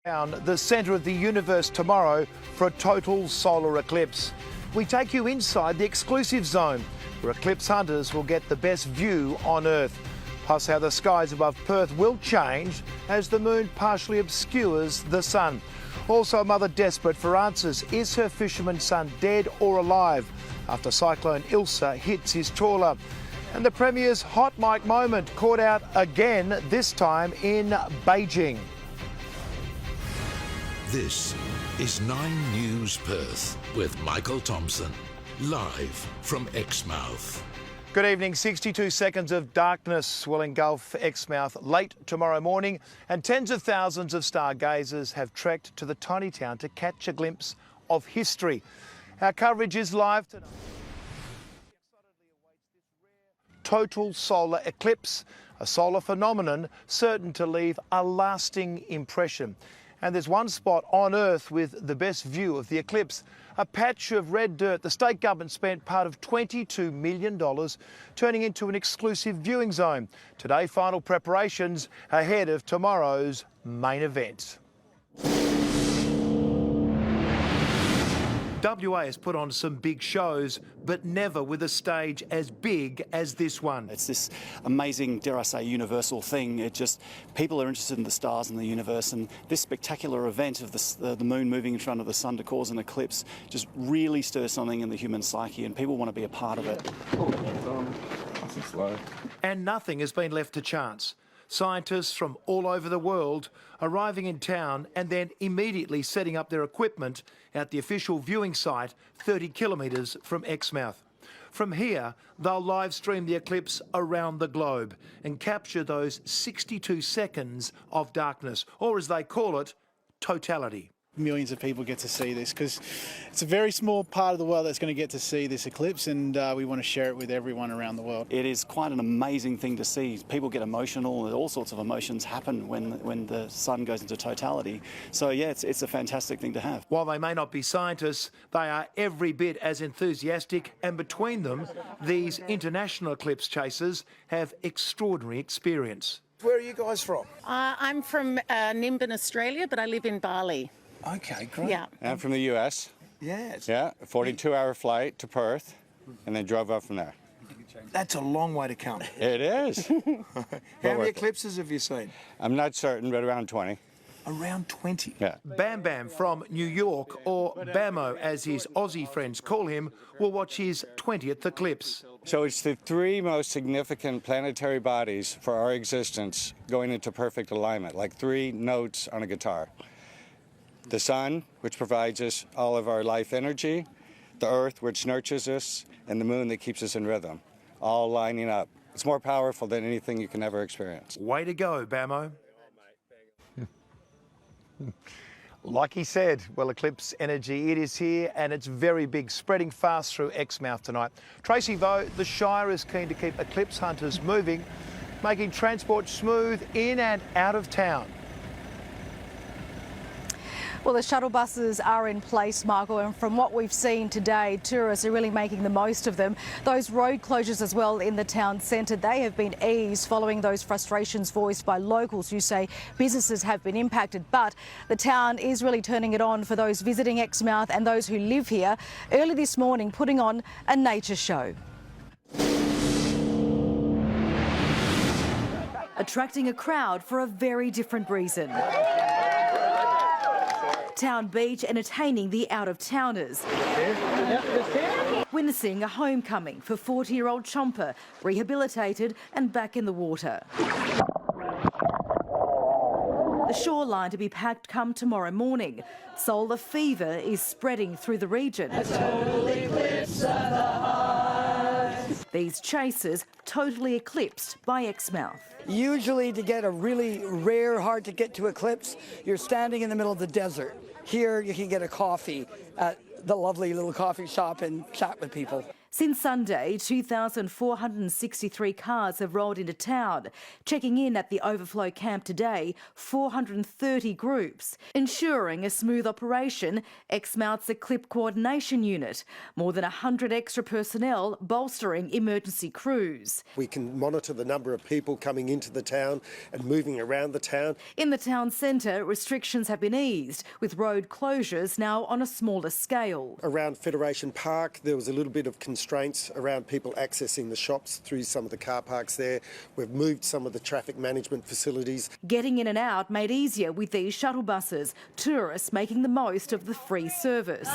The centre of the universe tomorrow for a total solar eclipse. We take you inside the exclusive zone where eclipse hunters will get the best view on Earth. Plus how the skies above Perth will change as the moon partially obscures the sun. Also a mother desperate for answers. Is her fisherman son dead or alive after Cyclone Ilsa hits his trawler? And the Premier's hot mic moment caught out again, this time in Beijing. This is 9 News Perth with Michael Thompson, live from Exmouth. Good evening. 62 seconds of darkness will engulf Exmouth late tomorrow morning, and tens of thousands of stargazers have trekked to the tiny town to catch a glimpse of history. Our coverage is live tonight. Total solar eclipse, a solar phenomenon certain to leave a lasting impression. And there's one spot on Earth with the best view of the eclipse, a patch of red dirt. The state government spent part of $22 million turning into an exclusive viewing zone. Today, final preparations ahead of tomorrow's main event. WA has put on some big shows, but never with a stage as big as this one. It's this amazing, dare I say, universal thing. People are interested in the stars and the universe, and this spectacular event of the moon moving in front of the sun to cause an eclipse just really stirs something in the human psyche, and people want to be a part of it. Nice and slow. And nothing has been left to chance. Scientists from all over the world arriving in town and then immediately setting up their equipment at the official viewing site 30 kilometres from Exmouth. From here, they'll live stream the eclipse around the globe and capture those 62 seconds of darkness, or as they call it, totality. Millions of people get to see this because it's a very small part of the world that's going to get to see this eclipse, and we want to share it with everyone around the world. It is quite an amazing thing to see. People get emotional, and all sorts of emotions happen when the sun goes into totality. So yeah, it's a fantastic thing to have. While they may not be scientists, they are every bit as enthusiastic, and between them, these international eclipse chasers have extraordinary experience. Where are you guys from? I'm from Nimbin, Australia, but I live in Bali. Okay, great. Yeah. I'm from the US. Yes. Yeah, a 42-hour flight to Perth, and then drove up from there. That's a long way to come. It is. How many worth it. eclipses have you seen? I'm not certain, but around 20. Around 20. Yeah. Bam Bam from New York, or Bamo as his Aussie friends call him, will watch his 20th eclipse. So it's the 3 most significant planetary bodies for our existence going into perfect alignment, like 3 notes on a guitar. The sun, which provides us all of our life energy, the earth, which nurtures us, and the moon that keeps us in rhythm, all lining up. It's more powerful than anything you can ever experience. Way to go, Bamo. Like he said, well, eclipse energy, it is here and it's very big, spreading fast through Exmouth tonight. Tracy Vo, the Shire is keen to keep eclipse hunters moving, making transport smooth in and out of town. Well, the shuttle buses are in place, Michael, and from what we've seen today, tourists are really making the most of them. Those road closures as well in the town centre, they have been eased following those frustrations voiced by locals who say businesses have been impacted. But the town is really turning it on for those visiting Exmouth and those who live here. Early this morning, putting on a nature show. Attracting a crowd for a very different reason. Town Beach entertaining the out-of-towners. Witnessing a homecoming for 40-year-old Chomper, rehabilitated and back in the water. The shoreline to be packed come tomorrow morning. Solar fever is spreading through the region. A total eclipse of the heart. These chasers totally eclipsed by Exmouth. Usually to get a really rare, hard to get to eclipse, you're standing in the middle of the desert. Here you can get a coffee at the lovely little coffee shop and chat with people. Since Sunday, 2,463 cars have rolled into town. Checking in at the overflow camp today, 430 groups. Ensuring a smooth operation, Exmouth's Eclipse coordination unit. More than 100 extra personnel bolstering emergency crews. We can monitor the number of people coming into the town and moving around the town. In the town centre, restrictions have been eased, with road closures now on a smaller scale. Around Federation Park, there was a little bit of constraints around people accessing the shops through some of the car parks there. We've moved some of the traffic management facilities. Getting in and out made easier with these shuttle buses, tourists making the most of the free service.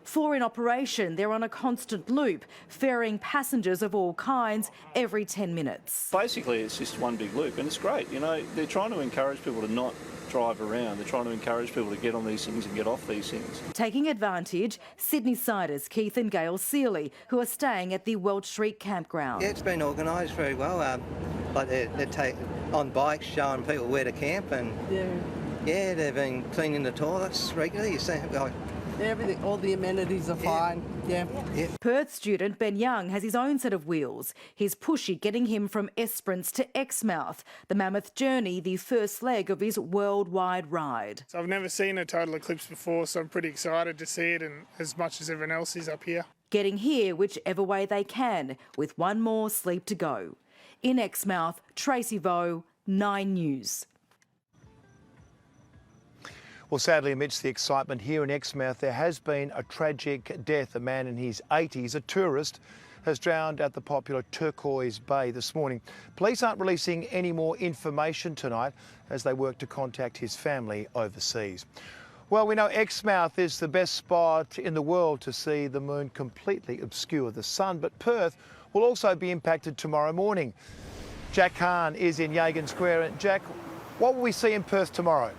4 in operation, they're on a constant loop, ferrying passengers of all kinds every 10 minutes. Basically, it's just one big loop, and it's great. You know, they're trying to encourage people to not drive around. They're trying to encourage people to get on these things and get off these things. Taking advantage, Sydney-siders Keith and Gail Seeley, who are staying at the Welch Street campground. Yeah, it's been organised very well. Like they're on bikes, showing people where to camp, and yeah, they've been cleaning the toilets regularly. You see, like, everything, all the amenities are fine. Yeah. Perth student Ben Young has his own set of wheels. His pushy getting him from Esperance to Exmouth, the Mammoth Journey, the first leg of his worldwide ride. So I've never seen a total eclipse before, so I'm pretty excited to see it, and as much as everyone else is up here. Getting here whichever way they can, with one more sleep to go. In Exmouth, Tracy Vo, 9 News. Well, sadly, amidst the excitement here in Exmouth, there has been a tragic death. A man in his 80s, a tourist, has drowned at the popular Turquoise Bay this morning. Police aren't releasing any more information tonight as they work to contact his family overseas. Well, we know Exmouth is the best spot in the world to see the moon completely obscure the sun, but Perth will also be impacted tomorrow morning. Jack Hahn is in Yagan Square. And Jack, what will we see in Perth tomorrow?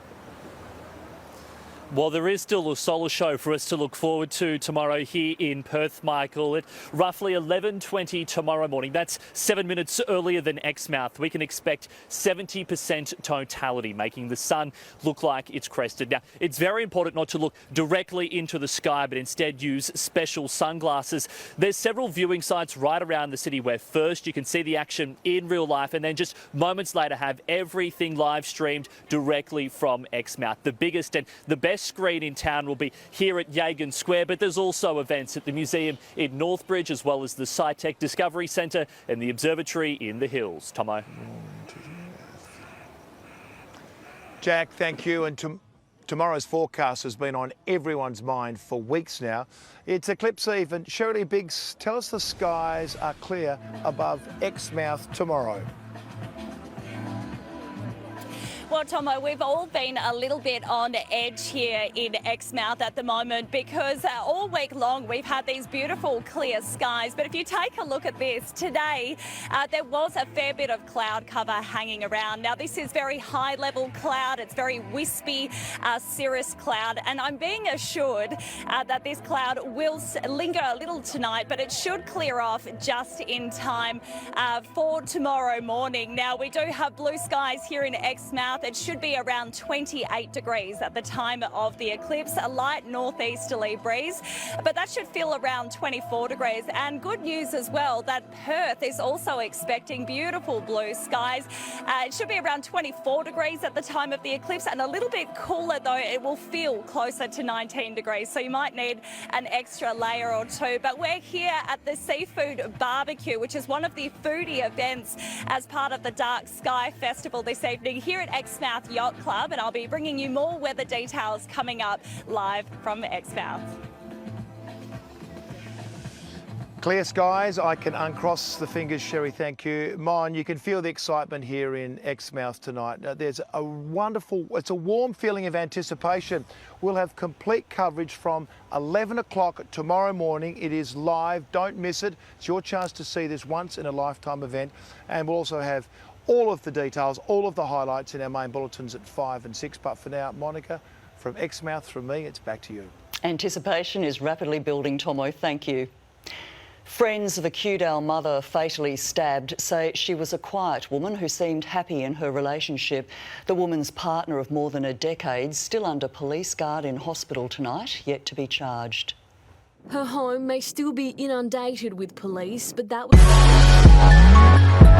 Well, there is still a solar show for us to look forward to tomorrow here in Perth, Michael, at roughly 11:20 tomorrow morning. That's 7 minutes earlier than Exmouth. We can expect 70% totality, making the sun look like it's crested. Now, it's very important not to look directly into the sky, but instead use special sunglasses. There's several viewing sites right around the city where first you can see the action in real life and then just moments later have everything live streamed directly from Exmouth. The biggest and the best screen in town will be here at Yagan Square, but there's also events at the museum in Northbridge, as well as the SciTech Discovery Centre and the observatory in the hills. Tomo. Jack, thank you. And tomorrow's forecast has been on everyone's mind for weeks now. It's Eclipse Eve, and Shirley Biggs, tell us the skies are clear above Exmouth tomorrow. Well, Tomo, we've all been a little bit on edge here in Exmouth at the moment because all week long we've had these beautiful clear skies. But if you take a look at this, today there was a fair bit of cloud cover hanging around. Now, this is very high-level cloud. It's very wispy, cirrus cloud. And I'm being assured that this cloud will linger a little tonight, but it should clear off just in time for tomorrow morning. Now, we do have blue skies here in Exmouth. It should be around 28 degrees at the time of the eclipse, a light northeasterly breeze, but that should feel around 24 degrees. And good news as well that Perth is also expecting beautiful blue skies. It should be around 24 degrees at the time of the eclipse, and a little bit cooler though. It will feel closer to 19 degrees, so you might need an extra layer or two. But we're here at the Seafood Barbecue, which is one of the foodie events as part of the Dark Sky Festival this evening here at Exmouth Yacht Club, and I'll be bringing you more weather details coming up live from Exmouth. Clear skies, I can uncross the fingers, Sherry, thank you. Mon, you can feel the excitement here in Exmouth tonight. There's a wonderful, it's a warm feeling of anticipation. We'll have complete coverage from 11 o'clock tomorrow morning. It is live, don't miss it. It's your chance to see this once in a lifetime event. And we'll also have all of the details, all of the highlights in our main bulletins at 5 and 6. But for now, Monica, from Exmouth, from me, it's back to you. Anticipation is rapidly building, Tomo, thank you. Friends of a Kewdale mother fatally stabbed say she was a quiet woman who seemed happy in her relationship. The woman's partner of more than a decade still under police guard in hospital tonight, yet to be charged. Her home may still be inundated with police, but that was...